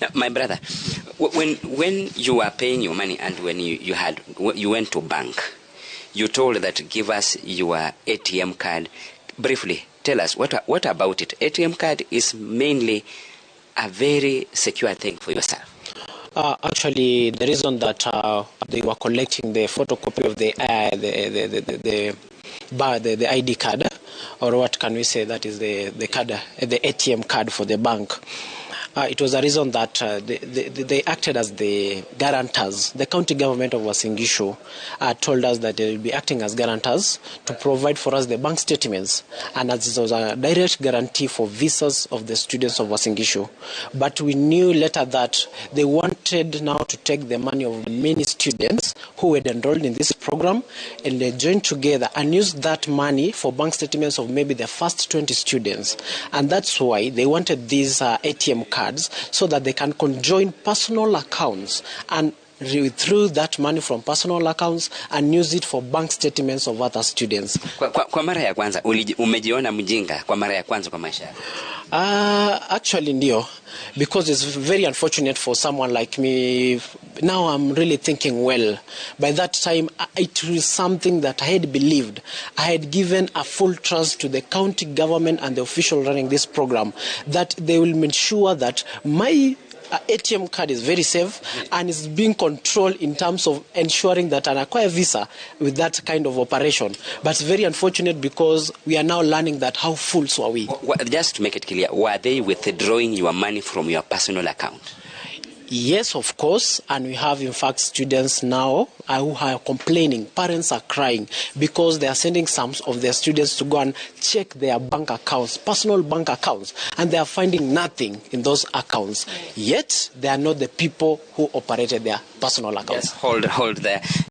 Now, my brother, when you were paying your money and when you went to bank, you told that give us your ATM card. Briefly, tell us what about it? ATM card is mainly a very secure thing for yourself. Actually, the reason that they were collecting the photocopy of the ID card, or what can we say, that is the card, the ATM card for the bank. It was a reason that they acted as the guarantors. The county government of Uasin Gishu told us that they will be acting as guarantors to provide for us the bank statements, and as it was a direct guarantee for visas of the students of Uasin Gishu. But we knew later that they wanted now to take the money of many students who had enrolled in this program, and they joined together and used that money for bank statements of maybe the first 20 students. And that's why they wanted these ATM cards, so that they can conjoin personal accounts and withdraw that money from personal accounts and use it for bank statements of other students. Kwa mara ya kwanza umejiona mjinga kwa mara ya kwanza kwa maisha yako? Actually ndio, because it's very unfortunate for someone like me. Now I'm really thinking, well, by that time it was something that I had believed. I had given a full trust to the county government and the official running this program, that they will make sure that my ATM card is very safe and is being controlled in terms of ensuring that I acquire visa with that kind of operation. But it's very unfortunate because we are now learning that how fools are we. Just to make it clear, were they withdrawing your money from your personal account? Yes, of course, and we have in fact students now who are complaining. Parents are crying because they are sending some of their students to go and check their bank accounts, personal bank accounts, and they are finding nothing in those accounts. Yet they are not the people who operated their personal accounts. Yes, hold there.